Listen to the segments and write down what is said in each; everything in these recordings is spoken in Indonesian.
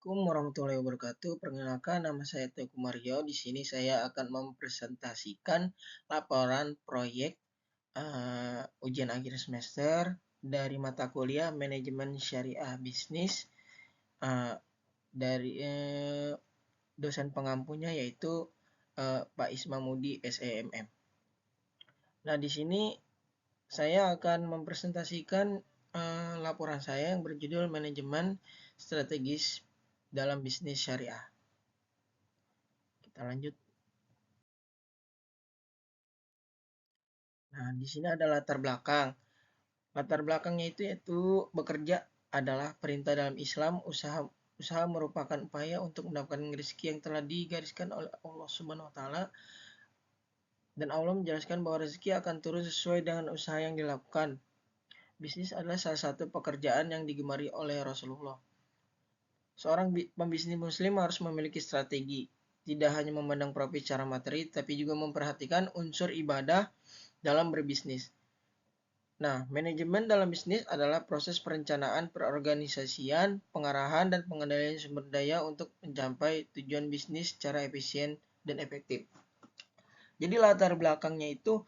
Assalamualaikum warahmatullahi wabarakatuh. Perkenalkan, nama saya Teguh Mario. Di sini saya akan mempresentasikan laporan proyek ujian akhir semester dari mata kuliah Manajemen Syariah Bisnis dari dosen pengampunya yaitu Pak Ismamudi SEMM. Nah, di sini saya akan mempresentasikan laporan saya yang berjudul Manajemen Strategis dalam Bisnis Syariah. Kita lanjut. Nah, di sini ada latar belakang. Latar belakangnya yaitu bekerja adalah perintah dalam Islam, usaha merupakan upaya untuk mendapatkan rezeki yang telah digariskan oleh Allah Subhanahu wa taala. Dan Allah menjelaskan bahwa rezeki akan turun sesuai dengan usaha yang dilakukan. Bisnis adalah salah satu pekerjaan yang digemari oleh Rasulullah. Seorang pembisnis muslim harus memiliki strategi, tidak hanya memandang profit secara materi, tapi juga memperhatikan unsur ibadah dalam berbisnis. Nah, manajemen dalam bisnis adalah proses perencanaan, perorganisasian, pengarahan, dan pengendalian sumber daya untuk mencapai tujuan bisnis secara efisien dan efektif. Jadi latar belakangnya itu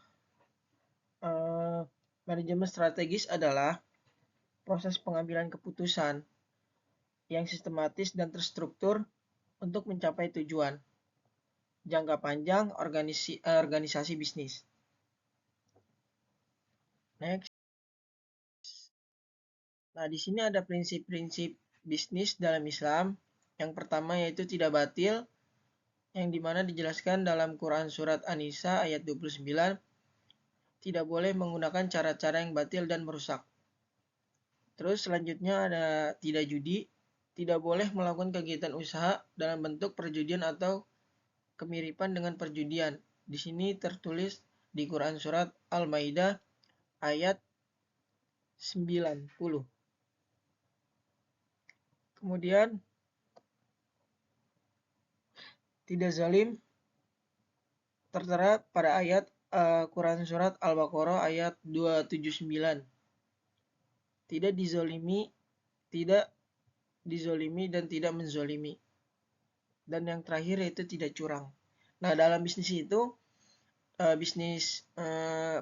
manajemen strategis adalah proses pengambilan keputusan yang sistematis dan terstruktur untuk mencapai tujuan jangka panjang organisasi bisnis. Next. Nah, di sini ada prinsip-prinsip bisnis dalam Islam. Yang pertama yaitu tidak batil, yang dimana dijelaskan dalam Quran Surat An-Nisa ayat 29, tidak boleh menggunakan cara-cara yang batil dan merusak. Terus selanjutnya ada tidak judi, tidak boleh melakukan kegiatan usaha dalam bentuk perjudian atau kemiripan dengan perjudian. Di sini tertulis di Quran Surat Al-Maidah ayat 90. Kemudian tidak zalim tertera pada ayat Quran Surat Al-Baqarah ayat 279. Tidak dizolimi dan tidak menzolimi. Dan yang terakhir yaitu tidak curang. Nah, dalam bisnis itu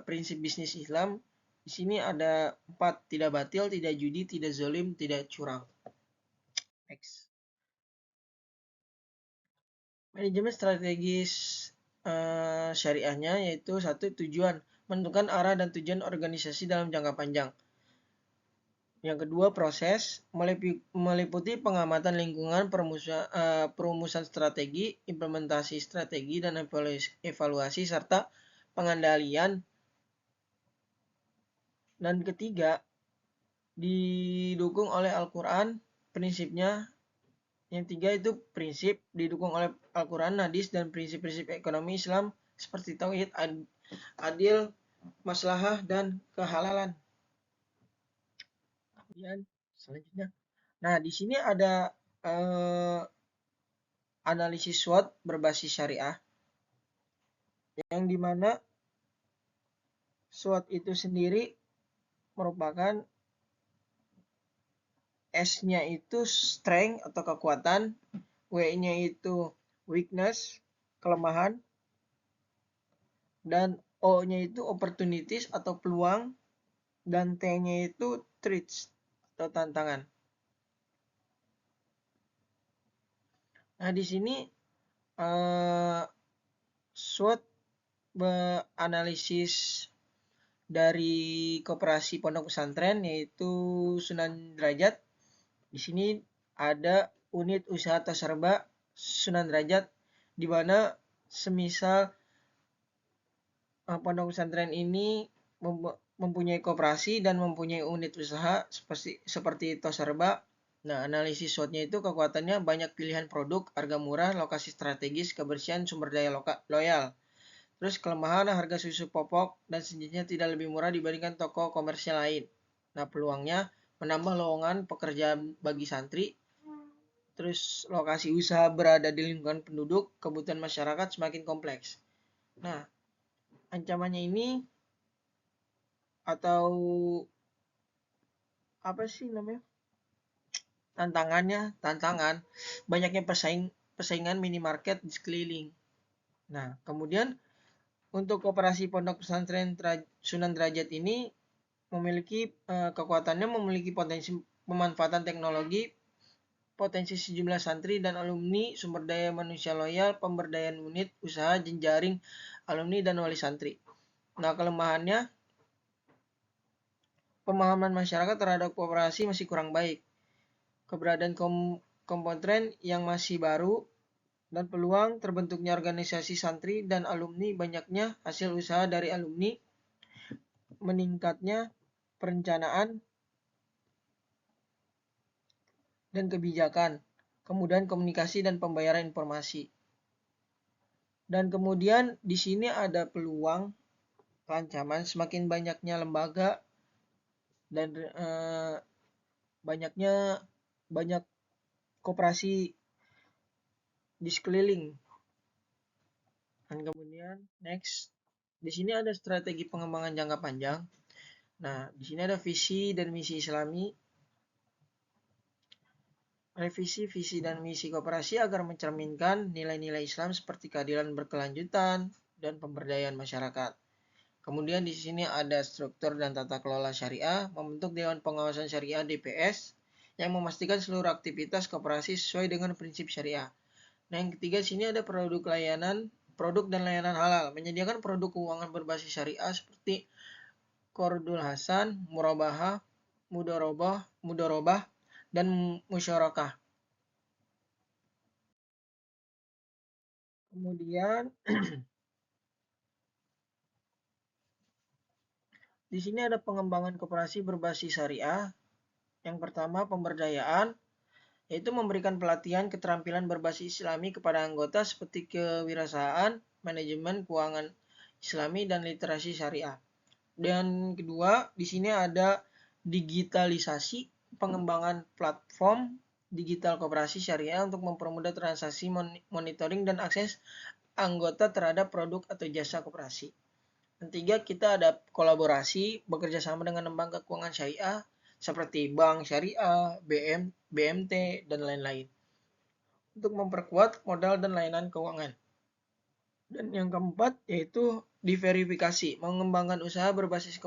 prinsip bisnis Islam di sini ada 4, tidak batil, tidak judi, tidak zolim, tidak curang. Next. Manajemen strategis syariahnya yaitu 1, tujuan, menentukan arah dan tujuan organisasi dalam jangka panjang. Yang kedua, proses, meliputi pengamatan lingkungan, perumusan strategi, implementasi strategi, dan evaluasi, serta pengendalian. Dan ketiga, didukung oleh Al-Quran, prinsipnya. Yang tiga itu prinsip, didukung oleh Al-Quran, hadis, dan prinsip-prinsip ekonomi Islam, seperti tauhid, adil, maslahah, dan kehalalan. Kemudian selanjutnya, nah di sini ada analisis SWOT berbasis syariah, yang dimana SWOT itu sendiri merupakan S-nya itu strength atau kekuatan, W-nya itu weakness, kelemahan, dan O-nya itu opportunities atau peluang, dan T-nya itu threats atau tantangan. Nah, di sini SWOT analisis dari Koperasi Pondok Pesantren yaitu Sunan Derajat. Di sini ada unit usaha Tasarba Sunan Derajat, di mana semisal pondok pesantren ini mempunyai koperasi dan mempunyai unit usaha seperti Tasarba. Nah, analisis SWOT-nya itu kekuatannya banyak pilihan produk, harga murah, lokasi strategis, kebersihan, sumber daya loyal. Terus kelemahan, harga susu popok dan sejenisnya tidak lebih murah dibandingkan toko komersial lain. Nah, peluangnya menambah lowongan pekerjaan bagi santri. Terus lokasi usaha berada di lingkungan penduduk, kebutuhan masyarakat semakin kompleks. Nah, ancamannya ini atau apa sih namanya? tantangan banyaknya persaingan minimarket di sekeliling. Nah, kemudian untuk koperasi pondok pesantren Sunan Derajat ini kekuatannya memiliki potensi pemanfaatan teknologi, potensi sejumlah santri dan alumni, sumber daya manusia loyal, pemberdayaan unit usaha, jejaring alumni dan wali santri. Nah, kelemahannya pemahaman masyarakat terhadap koperasi masih kurang baik. Keberadaan kompetren yang masih baru dan peluang terbentuknya organisasi santri dan alumni, banyaknya hasil usaha dari alumni, meningkatnya perencanaan dan kebijakan, kemudian komunikasi dan pembayaran informasi. Dan kemudian di sini ada peluang ancaman semakin banyaknya lembaga dan banyak koperasi di sekeliling. Dan kemudian next, di sini ada strategi pengembangan jangka panjang. Nah, di sini ada visi dan misi Islami. Revisi visi dan misi koperasi agar mencerminkan nilai-nilai Islam seperti keadilan berkelanjutan dan pemberdayaan masyarakat. Kemudian di sini ada struktur dan tata kelola syariah, membentuk Dewan Pengawasan Syariah DPS yang memastikan seluruh aktivitas koperasi sesuai dengan prinsip syariah. Nah, yang ketiga di sini ada produk dan layanan halal, menyediakan produk keuangan berbasis syariah seperti Qardul Hasan, Murabahah, Mudorobah, dan Musyarakah. Kemudian di sini ada pengembangan koperasi berbasis syariah. Yang pertama, pemberdayaan, yaitu memberikan pelatihan keterampilan berbasis Islami kepada anggota seperti kewirausahaan, manajemen keuangan Islami, dan literasi syariah. Dan kedua, di sini ada digitalisasi, pengembangan platform digital koperasi syariah untuk mempermudah transaksi, monitoring, dan akses anggota terhadap produk atau jasa koperasi. Ketiga, kita ada kolaborasi, bekerja sama dengan lembaga keuangan syariah seperti bank syariah, BMT, dan lain-lain untuk memperkuat modal dan layanan keuangan. Dan yang keempat yaitu diverifikasi, mengembangkan usaha berbasis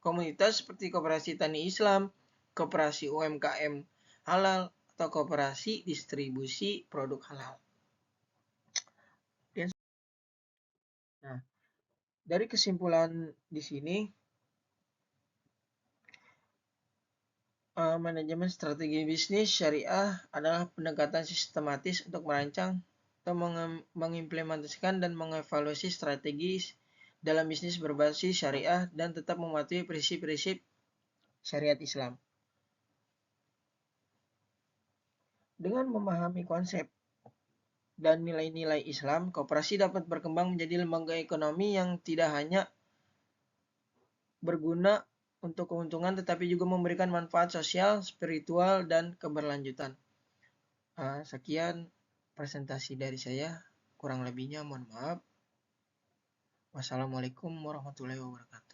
komunitas seperti koperasi tani Islam, koperasi UMKM halal, atau koperasi distribusi produk halal. Nah, dari kesimpulan di sini, manajemen strategi bisnis syariah adalah pendekatan sistematis untuk merancang atau mengimplementasikan dan mengevaluasi strategi dalam bisnis berbasis syariah dan tetap mematuhi prinsip-prinsip syariat Islam. Dengan memahami konsep dan nilai-nilai Islam, koperasi dapat berkembang menjadi lembaga ekonomi yang tidak hanya berguna untuk keuntungan tetapi juga memberikan manfaat sosial, spiritual, dan keberlanjutan. Sekian presentasi dari saya, kurang lebihnya mohon maaf. Wassalamualaikum warahmatullahi wabarakatuh.